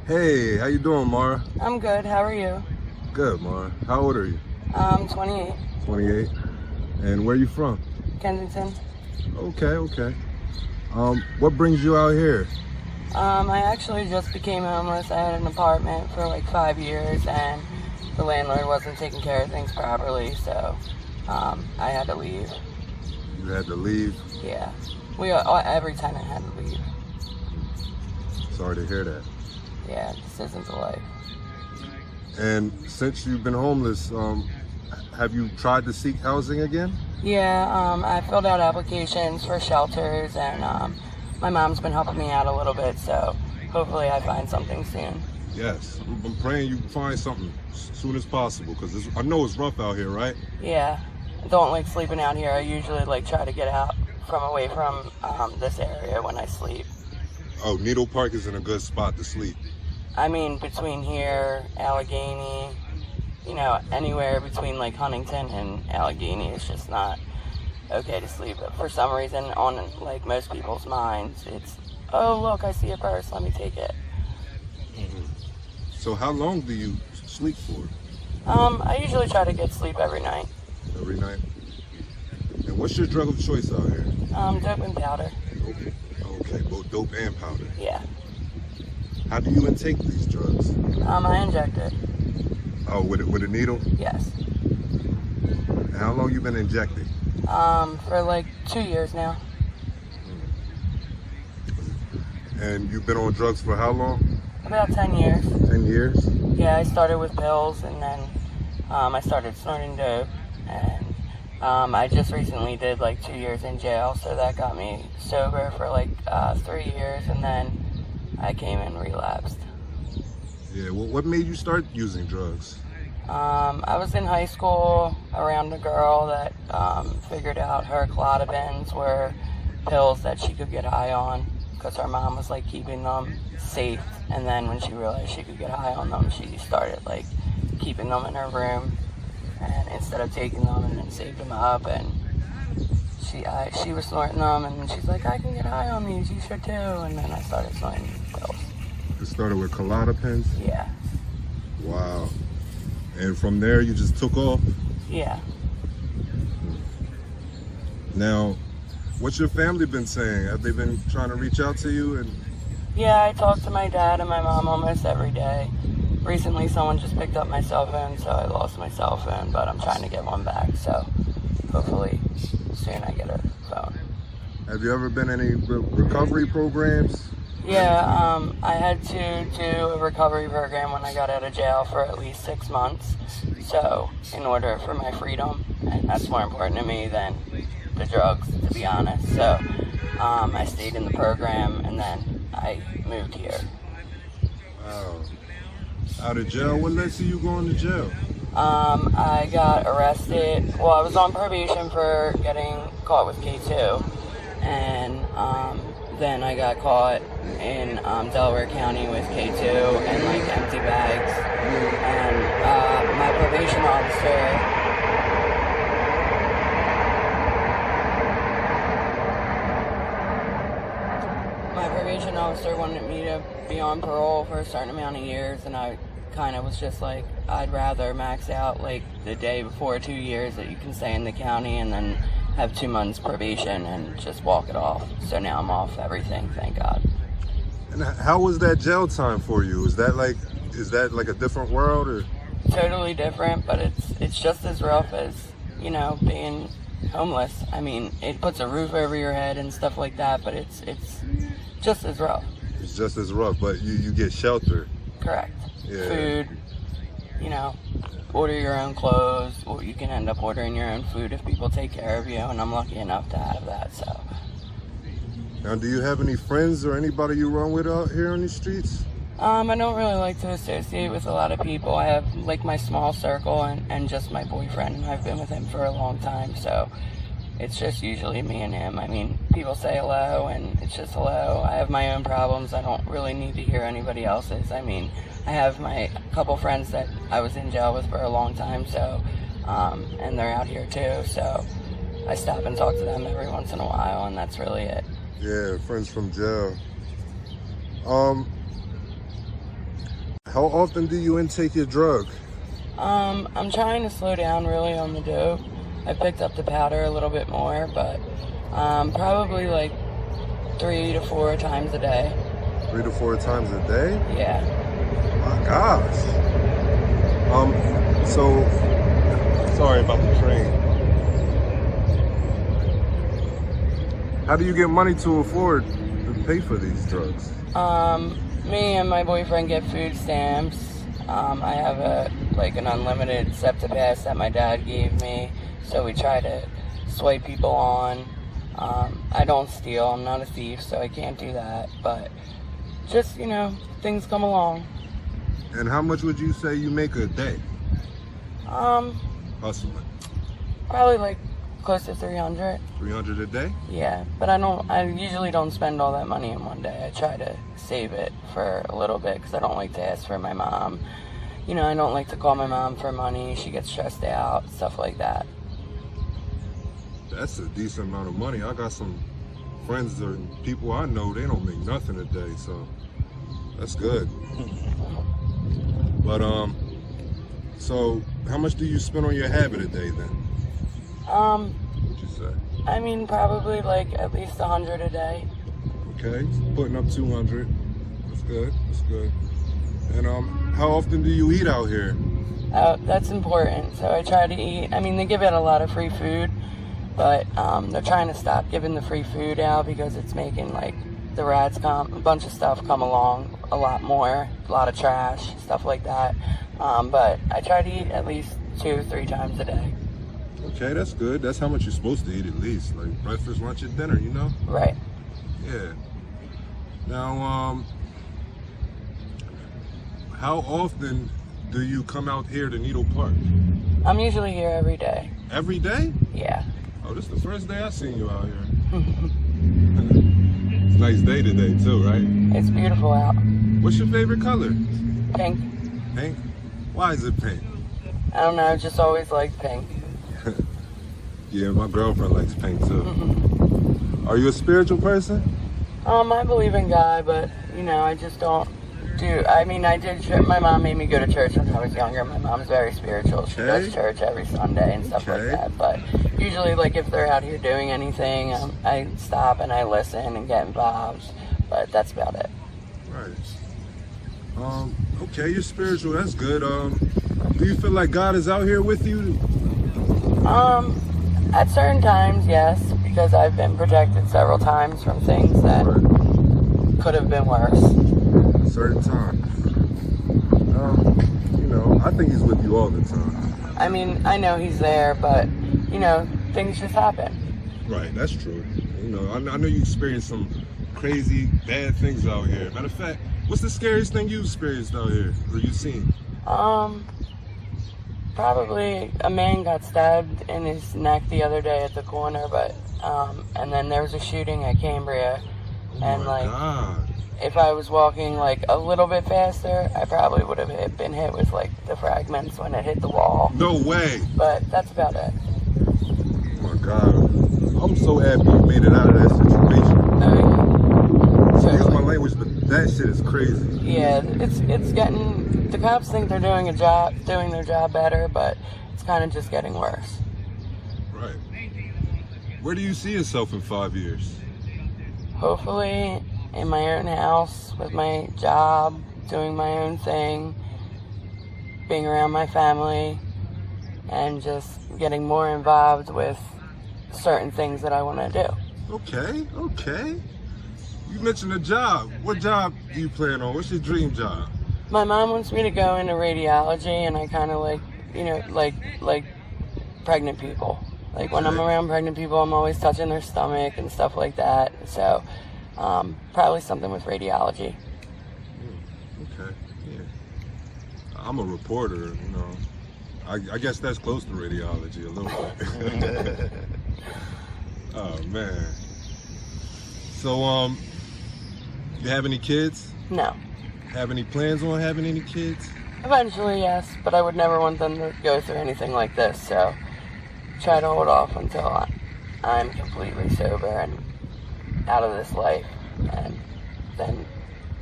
Hey, how you doing, Mara? I'm good. How are you? Good, Mara. How old are you? 28. 28. And where you from? Kensington. Okay. What brings you out here? I actually just became homeless. I had an apartment for like 5 years, and the landlord wasn't taking care of things properly, so I had to leave. You had to leave. Yeah, every tenant had to leave. Sorry to hear that. Yeah, this isn't the life. And since you've been homeless, have you tried to seek housing again? Yeah, I filled out applications for shelters, and my mom's been helping me out a little bit, so hopefully I find something soon. Yes, I'm praying you find something as soon as possible, because I know it's rough out here, right? Yeah, I don't like sleeping out here. I usually like try to get out away from this area when I sleep. Oh, Needle Park is in a good spot to sleep. I mean, between here, Allegheny, anywhere between like Huntington and Allegheny is just not okay to sleep. But for some reason, on like most people's minds, it's, oh look, I see a purse, let me take it. Mm-hmm. So how long do you sleep for? I usually try to get sleep every night. Every night? And what's your drug of choice out here? Dope and powder. Okay, both dope and powder. Yeah. How do you intake these drugs? I inject it. Oh, with a needle? Yes. And how long you been injecting? For like 2 years now. And you've been on drugs for how long? About 10 years. 10 years? Yeah, I started with pills, and then I started snorting dope, and I just recently did like 2 years in jail, so that got me sober for like 3 years, and then I came and relapsed. Yeah, well, what made you start using drugs? I was in high school around a girl that figured out her clonazepams were pills that she could get high on, because her mom was like keeping them safe, and then when she realized she could get high on them, she started like keeping them in her room, and instead of taking them, and then saved them up, and she was snorting them, and she's like, I can get high on these, you should too, and then I started snorting pills. It started with Klonopins? Yeah. Wow. And from there you just took off? Yeah. Now, what's your family been saying? Have they been trying to reach out to you? And Yeah, I talk to my dad and my mom almost every day. Recently, someone just picked up my cell phone, so I lost my cell phone, but I'm trying to get one back, so hopefully soon I get a phone. have you ever been in any recovery programs? Yeah, I had to do a recovery program when I got out of jail for at least 6 months, so in order for my freedom, and that's more important to me than the drugs, to be honest. So I stayed in the program, and then I moved here. Wow. Out of jail? What led to you going to jail? I got arrested. Well, I was on probation for getting caught with K2, and then I got caught in Delaware County with K2 and like empty bags, and my probation officer wanted me to be on parole for a certain amount of years, and I kind of was just like, I'd rather max out like the day before 2 years that you can stay in the county, and then have 2 months probation and just walk it off. So now I'm off everything, thank God. And how was that jail time for you? Is that like a different world, or? Totally different, but it's just as rough as, being homeless. I mean, it puts a roof over your head and stuff like that, but it's just as rough. It's just as rough, but you get shelter. Correct. Yeah. Food, order your own clothes, or you can end up ordering your own food if people take care of you, and I'm lucky enough to have that, so. Now, do you have any friends or anybody you run with out here on these streets? I don't really like to associate with a lot of people. I have like my small circle and just my boyfriend, and I've been with him for a long time, so it's just usually me and him. I mean, people say hello, and it's just hello. I have my own problems. I don't really need to hear anybody else's. I mean, I have my couple friends that I was in jail with for a long time, so, and they're out here too, so I stop and talk to them every once in a while, and that's really it. Yeah, friends from jail. How often do you intake your drug? I'm trying to slow down really on the dope. I picked up the powder a little bit more, but probably like 3 to 4 times a day. 3 to 4 times a day? Yeah. My gosh. So sorry about the train. How do you get money to afford to pay for these drugs? Me and my boyfriend get food stamps. I have an unlimited SEPTA pass that my dad gave me, so we try to swipe people on. I don't steal. I'm not a thief, so I can't do that. But just, things come along. And how much would you say you make a day? Hustling. Probably like close to 300. 300 a day? Yeah, but I usually don't spend all that money in one day. I try to save it for a little bit because I don't like to ask for my mom. I don't like to call my mom for money. She gets stressed out, stuff like that. That's a decent amount of money. I got some friends or people I know, they don't make nothing a day, so that's good. But so how much do you spend on your habit a day then? What'd you say? I mean, probably like at least 100 a day. Okay, putting up 200. That's good. That's good. And how often do you eat out here? That's important. So I try to eat. I mean, they give out a lot of free food, but they're trying to stop giving the free food out because it's making like the rats a bunch of stuff come along a lot more, a lot of trash, stuff like that. But I try to eat at least 2-3 times a day. Okay, that's good. That's how much you're supposed to eat at least, like breakfast, lunch, and dinner, Right. Yeah. Now, how often do you come out here to Needle Park? I'm usually here every day. Every day? Yeah. Oh, this is the first day I've seen you out here. It's a nice day today too, right? It's beautiful out. What's your favorite color? Pink. Pink? Why is it pink? I don't know, I just always liked pink. Yeah, my girlfriend likes pink too. Are you a spiritual person? I believe in God, but I just don't my mom made me go to church when I was younger. My mom's very spiritual. She does church every Sunday and stuff like that. But usually, like, if they're out here doing anything, I stop and I listen and get involved. But that's about it. Right. Okay, you're spiritual. That's good. Do you feel like God is out here with you? At certain times, yes, because I've been protected several times from things that could have been worse. Certain times. I think he's with you all the time. I mean, I know he's there, but, things just happen. Right, that's true. I know you experienced some crazy, bad things out here. Matter of fact, what's the scariest thing you experienced out here, or you seen? Probably a man got stabbed in his neck the other day at the corner, but, and then there was a shooting at Cambria, and God. If I was walking like a little bit faster, I probably would have been hit with like the fragments when it hit the wall. No way. But that's about it. Oh my God. I'm so happy you made it out of that situation. Oh yeah. Excuse my language, but that shit is crazy. Yeah, it's getting, the cops think they're doing their job better, but it's kind of just getting worse. Right. Where do you see yourself in 5 years? Hopefully in my own house, with my job, doing my own thing, being around my family, and just getting more involved with certain things that I want to do. Okay. You mentioned a job. What job do you plan on? What's your dream job? My mom wants me to go into radiology, and I kind of like pregnant people. Like when I'm around pregnant people, I'm always touching their stomach and stuff like that. So probably something with radiology. Okay, yeah. I'm a reporter, I guess that's close to radiology a little bit. Oh man. So you have any kids? No. Have any plans on having any kids? Eventually, yes, but I would never want them to go through anything like this, so try to hold off until I'm completely sober and out of this life, and then,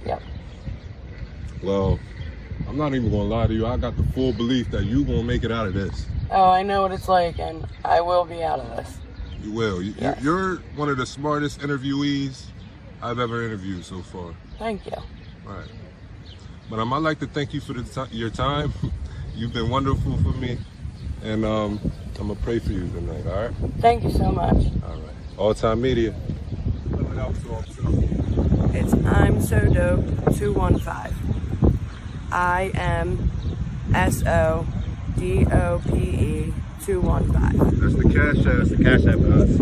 yep. Well, I'm not even gonna lie to you. I got the full belief that you gonna make it out of this. Oh, I know what it's like, and I will be out of this. You will. Yes. You're one of the smartest interviewees I've ever interviewed so far. Thank you. All right. But I'd like to thank you for your time. You've been wonderful for me. And I'm going to pray for you tonight, all right? Thank you so much. All right. All Time Media. It's I'm So Dope 215. IMSODOPE 215. That's the Cash App. That's the Cash App, guys.